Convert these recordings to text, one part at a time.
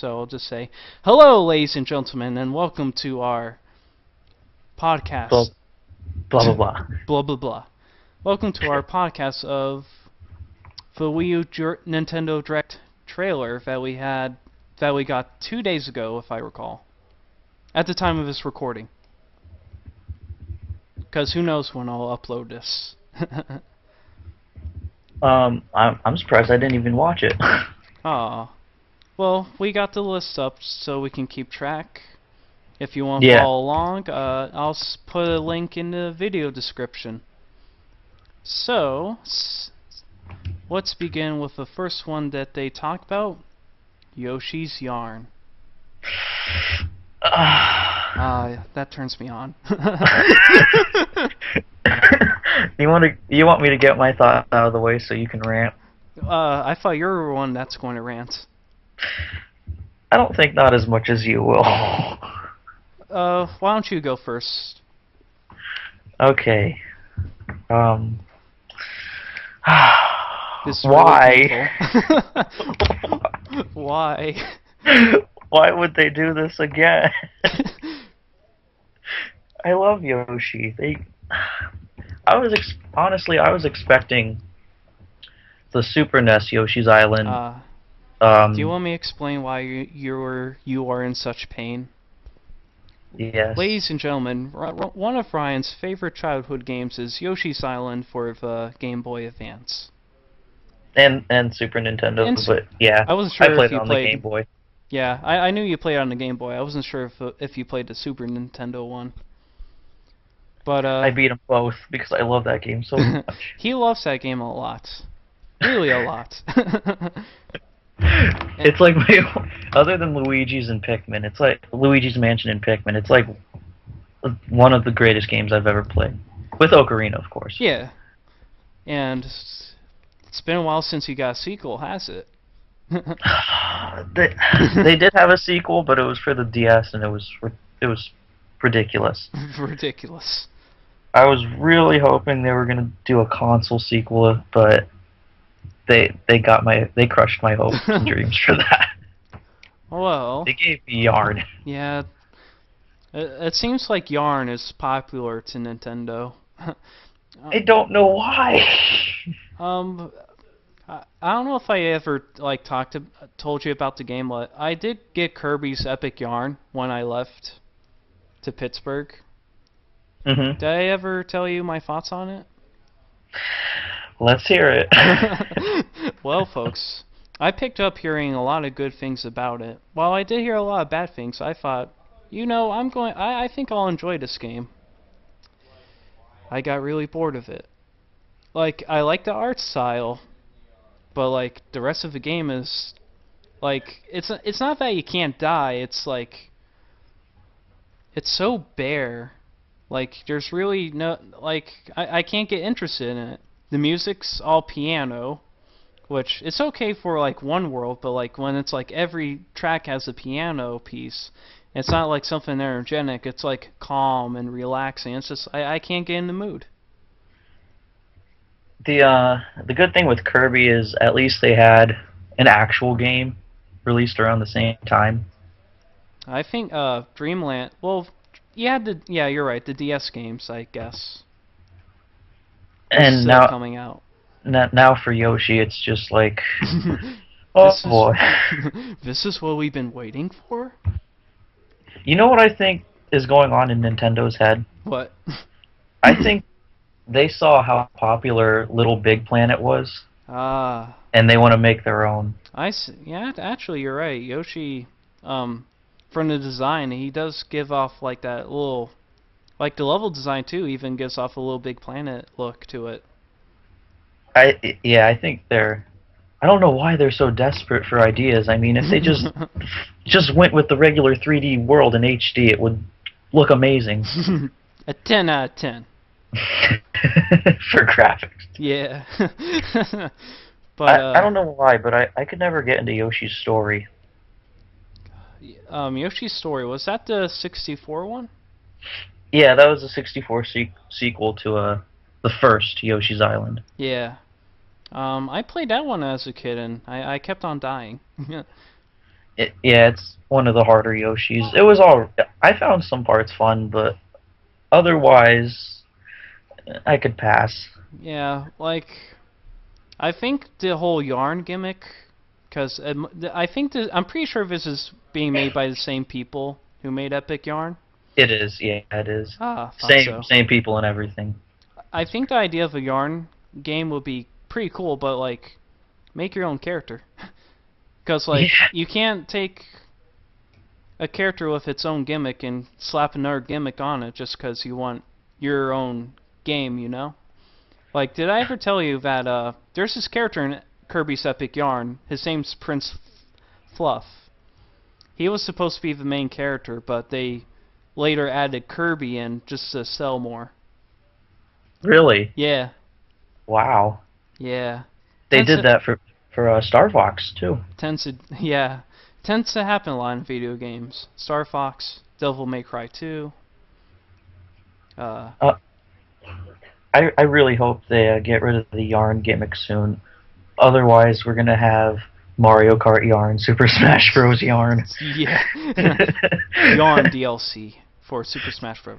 so I'll just say, hello, ladies and gentlemen, and welcome to our Blah podcast. blah blah blah. Blah, blah, blah. Welcome to our podcast of the Wii U Nintendo Direct trailer that we got 2 days ago, if I recall, at the time of this recording. Because who knows when I'll upload this. I'm surprised I didn't even watch it. Aw. Well, we got the list up so we can keep track. If you want to Yeah. follow along, I'll put a link in the video description. So, let's begin with the first one that they talked about, Yoshi's Yarn. That turns me on. You want me to get my thoughts out of the way so you can rant? I thought you were the one that's going to rant. I don't think not as much as you will. Why don't you go first? Okay. This is Why? Really Why? Why would they do this again? I love Yoshi. Honestly, I was expecting the Super NES Yoshi's Island. Do you want me to explain why you are in such pain? Yes. Ladies and gentlemen, one of Ryan's favorite childhood games is Yoshi's Island for the Game Boy Advance. And Super Nintendo, but yeah, I wasn't sure I played if you it on played the Game Boy. Yeah, I knew you played it on the Game Boy. I wasn't sure if you played the Super Nintendo one. But I beat them both because I love that game so much. He loves that game a lot. Really a lot. It's like other than Luigi's and Pikmin, it's like Luigi's Mansion and Pikmin. It's like one of the greatest games I've ever played, with Ocarina, of course. Yeah, and it's been a while since you got a sequel, has it? They did have a sequel, but it was for the DS, and it was ridiculous. Ridiculous. I was really hoping they were gonna do a console sequel, but they crushed my hopes and dreams for that. Well, They gave me Yarn. Yeah, it seems like Yarn is popular to Nintendo. I don't know why. I don't know if I ever told you about the game. I did get Kirby's Epic Yarn when I left to Pittsburgh. Mm-hmm. Did I ever tell you my thoughts on it? Let's hear it. Well, folks, I picked up hearing a lot of good things about it. While I did hear a lot of bad things, I thought, I think I'll enjoy this game. I got really bored of it. I like the art style, but the rest of the game is it's not that you can't die. It's it's so bare. There's really no I can't get interested in it. The music's all piano, which it's okay for one world, but when it's every track has a piano piece, it's not something energetic. It's calm and relaxing. It's just I can't get in the mood. The good thing with Kirby is at least they had an actual game released around the same time. I think Dreamland. Well, yeah, you're right. The DS games, I guess. And still coming out. Now for Yoshi, it's just oh boy. This is what we've been waiting for? You know what I think is going on in Nintendo's head? What? I think they saw how popular Little Big Planet was. And they want to make their own. Yeah, actually, you're right. Yoshi, from the design, he does give off that little... the level design, too, even gives off a Little Big Planet look to it. I think they're... I don't know why they're so desperate for ideas. I mean, if they just went with the regular 3D world in HD, it would look amazing. A 10 out of 10. For graphics. Yeah. But I don't know why, but I could never get into Yoshi's story. Yoshi's Story, was that the 64 one? Yeah, that was a 64 sequel to the first Yoshi's Island. Yeah. I played that one as a kid, and I kept on dying. Yeah, it's one of the harder Yoshis. It was all. I found some parts fun, but otherwise, I could pass. Yeah, like I think the whole yarn gimmick, because I think I'm pretty sure this is being made by the same people who made Epic Yarn. It is, yeah, it is. Ah, thought Same so. same people and everything. I think the idea of a yarn game would be pretty cool, but like make your own character. Because like Yeah, you can't take a character with its own gimmick and slap another gimmick on it just because you want your own game, you know? Like, did I ever tell you that there's this character in Kirby's Epic Yarn? His name's Prince Fluff. He was supposed to be the main character, but they later added Kirby in just to sell more. really. Yeah, Wow. yeah. They Tends did to, that for Star Fox too. tends to, yeah, tends to happen a lot in video games. Star Fox, Devil May Cry 2. Uh, Uh, I really hope they get rid of the yarn gimmick soon. Otherwise, we're gonna have Mario Kart yarn, Super Smash Bros. Yarn. yeah. Yarn DLC for Super Smash Bros.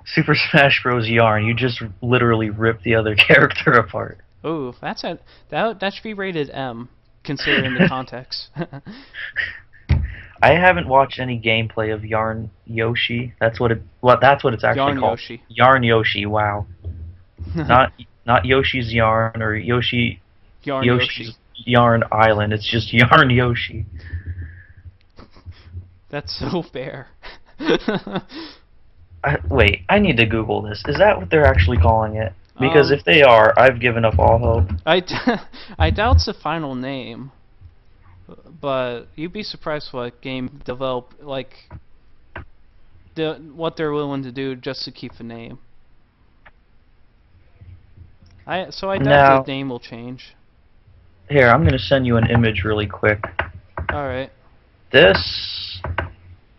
Super Smash Bros. Yarn. You just literally rip the other character apart. Oh, that should be rated M, considering the context. I haven't watched any gameplay of Yarn Yoshi. That's what it's actually Yarn called. Yoshi. Yarn Yoshi. Wow. Not Yoshi's Yarn or Yarn Yoshi's Yoshi. Yarn Island. It's just Yarn Yoshi. That's so fair. Wait, I need to Google this. Is that what they're actually calling it? Because Um, if they are, I've given up all hope. I doubt it's the final name, but you'd be surprised what game develop like what they're willing to do just to keep the name. I doubt Now, the name will change. here, I'm gonna send you an image really quick. All right. This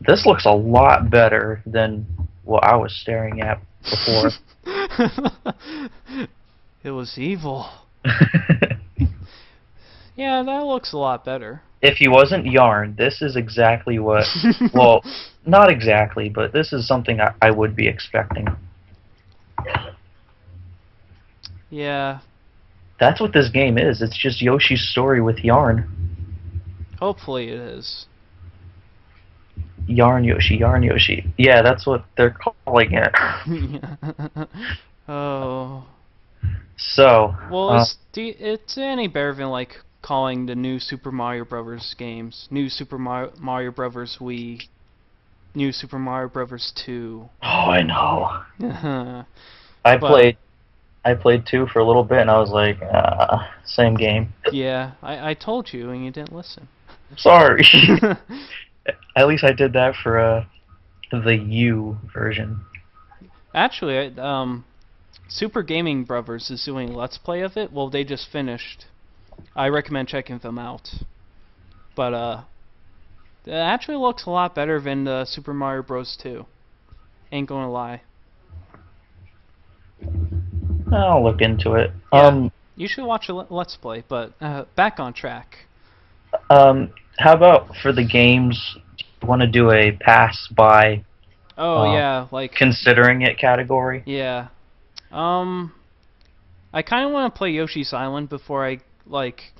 this looks a lot better than what I was staring at before. It was evil. Yeah, that looks a lot better. If he wasn't Yarn, this is exactly what. Well, not exactly, but this is something I would be expecting. Yeah, That's what this game is. It's just Yoshi's story with Yarn. hopefully it is. Yarn Yoshi, Yarn Yoshi. Yeah, that's what they're calling it. Oh. So, Well, it's any better than like calling the new Super Mario Brothers games New Super Mario Brothers Wii, New Super Mario Brothers 2. oh, I know. I But played, I played 2 for a little bit, and I was like, same game. yeah, I told you and you didn't listen. Sorry. At least I did that for the U version. Actually, Super Gaming Brothers is doing a Let's Play of it. Well, they just finished. I recommend checking them out. But it actually looks a lot better than the Super Mario Bros. 2. Ain't gonna lie. I'll look into it. Yeah. You should watch a Let's Play, but back on track. How about for the games? Do you want to do a pass by? Oh yeah, like Considering it category. yeah. I kind of want to play Yoshi's Island before I like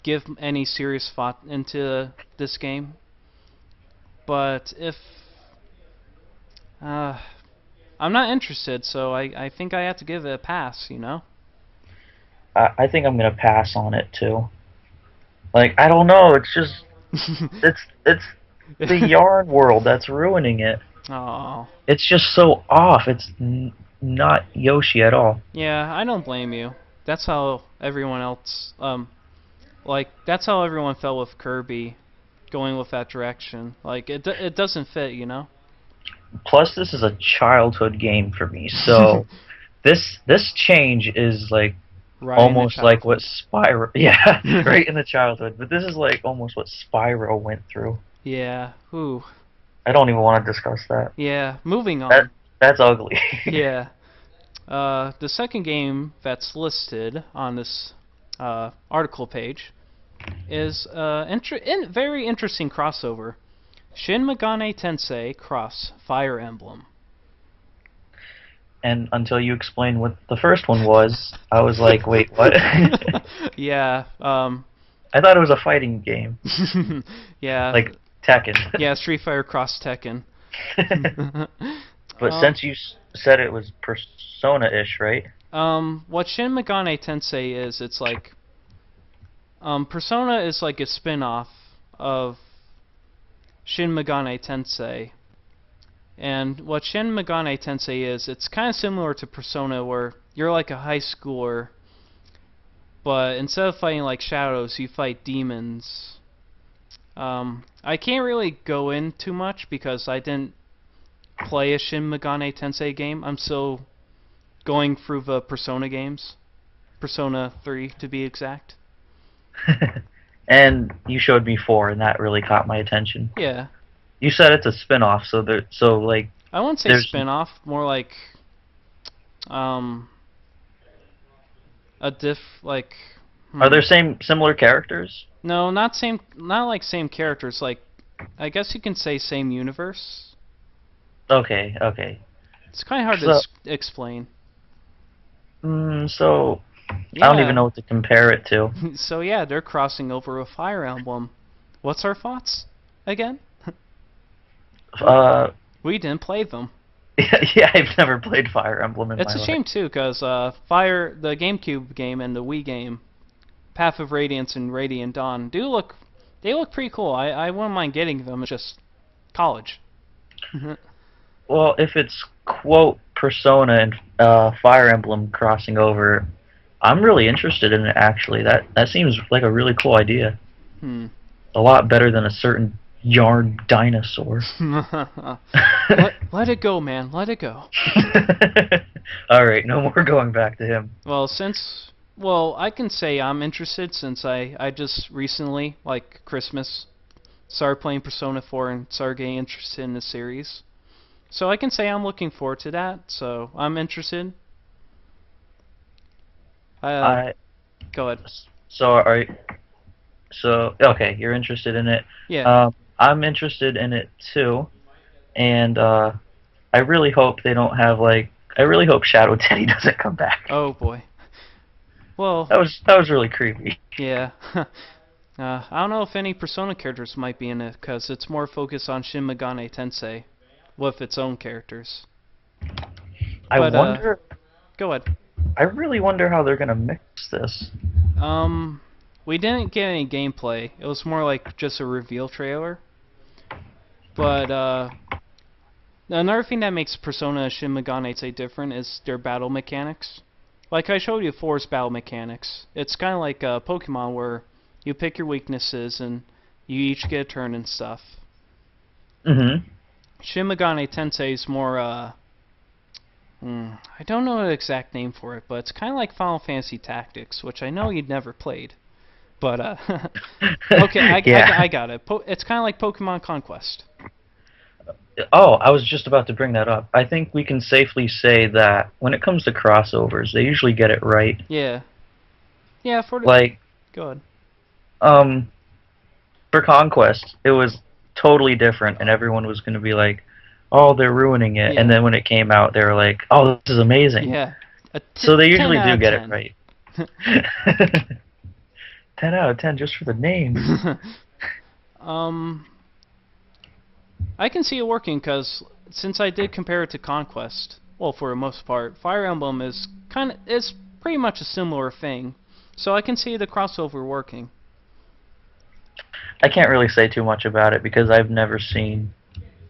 give any serious thought into this game. But if I'm not interested, so I think I have to give it a pass, you know? I think I'm gonna pass on it too. Like I don't know. It's just it's the yarn world that's ruining it. Oh. It's just so off. It's not Yoshi at all. Yeah, I don't blame you. That's how everyone else like that's how everyone felt with Kirby going with that direction. Like it doesn't fit, you know? Plus, this is a childhood game for me, so this change is like Right in the almost like what childhood. Spyro. Yeah, right in the childhood. But this is like almost what Spyro went through. Yeah. Ooh. I don't even want to discuss that. Yeah. Moving on. That's ugly. Yeah. The second game that's listed on this article page is very interesting crossover. Shin Megami Tensei cross Fire Emblem. And until you explained what the first one was, I was like, wait, what? Yeah. I thought it was a fighting game, Yeah. like Tekken. Yeah, Street Fighter cross Tekken. But since you said it was Persona-ish, right? What Shin Megami Tensei is, it's like Persona is like a spin-off of Shin Megami Tensei. And what Shin Megami Tensei is, it's kind of similar to Persona, where you're like a high schooler, but instead of fighting like shadows, you fight demons. I can't really go in too much because I didn't play a Shin Megami Tensei game. I'm still going through the Persona games. Persona 3 to be exact. And you showed me 4, and that really caught my attention. Yeah. You said it's a spin-off, so like I wouldn't say spin-off, more like a like Are there similar characters? No, not like same characters, like I guess you can say same universe. Okay, okay. It's kind of hard to explain. So Yeah. I don't even know what to compare it to. So yeah, they're crossing over with Fire Emblem. What's our thoughts again? We didn't play them. Yeah, I've never played Fire Emblem in my life. It's a shame too, because the GameCube game and the Wii game, Path of Radiance and Radiant Dawn, they look pretty cool. I wouldn't mind getting them. It's just college. Well, if it's quote Persona and Fire Emblem crossing over, I'm really interested in it. Actually, that seems like a really cool idea. A lot better than a certain yarn dinosaur. Let it go, man. Let it go. Alright, no more going back to him. Well, I can say I'm interested since I just recently, like Christmas, started playing Persona 4 and started getting interested in the series. So I can say I'm looking forward to that, so I'm interested. Go ahead. So okay, you're interested in it. Yeah. I'm interested in it too, and I really hope they don't have I really hope Shadow Teddy doesn't come back. Oh boy. Well. That was really creepy. Yeah. I don't know if any Persona characters might be in it, because it's more focused on Shin Megami Tensei, with its own characters. I wonder. Go ahead. I really wonder how they're gonna mix this. We didn't get any gameplay. It was more like just a reveal trailer. But another thing that makes Persona Shin Megami Tensei different is their battle mechanics. Like I showed you 4's battle mechanics. It's kind of like Pokemon, where you pick your weaknesses and you each get a turn and stuff. Shin Megami Tensei is more I don't know the exact name for it, but it's kind of like Final Fantasy Tactics, which I know you'd never played. But okay, I got it. It's kind of like Pokemon Conquest. Oh, I was just about to bring that up. I think we can safely say that when it comes to crossovers, they usually get it right. Yeah. Yeah, for the... Go ahead. For Conquest, it was totally different, and everyone was going to be like, oh, they're ruining it. Yeah. And then when it came out, they were like, oh, this is amazing. Yeah. So they usually do get it right. 10 out of 10 just for the name. I can see it working, because since I did compare it to Conquest, well, for the most part, Fire Emblem is pretty much a similar thing. So I can see the crossover working. I can't really say too much about it because I've never seen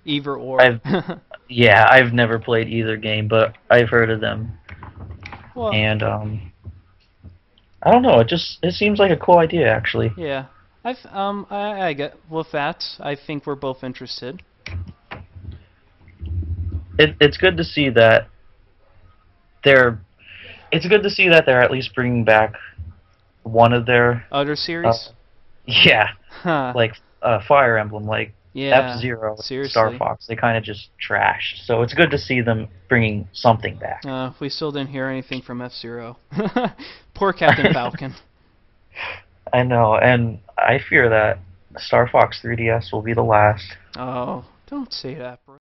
either or. I've never played either game, but I've heard of them. Well, and I don't know. It seems like a cool idea, actually. Yeah, I get with that. I think we're both interested. It's good to see that they're. It's good to see that they're at least bringing back one of their other series. Yeah, like Fire Emblem, like F-Zero, seriously. Star Fox. They kind of just trashed. So it's good to see them bringing something back. We still didn't hear anything from F-Zero. Poor Captain Falcon. I know, and I fear that Star Fox 3DS will be the last. Oh, don't say that, bro.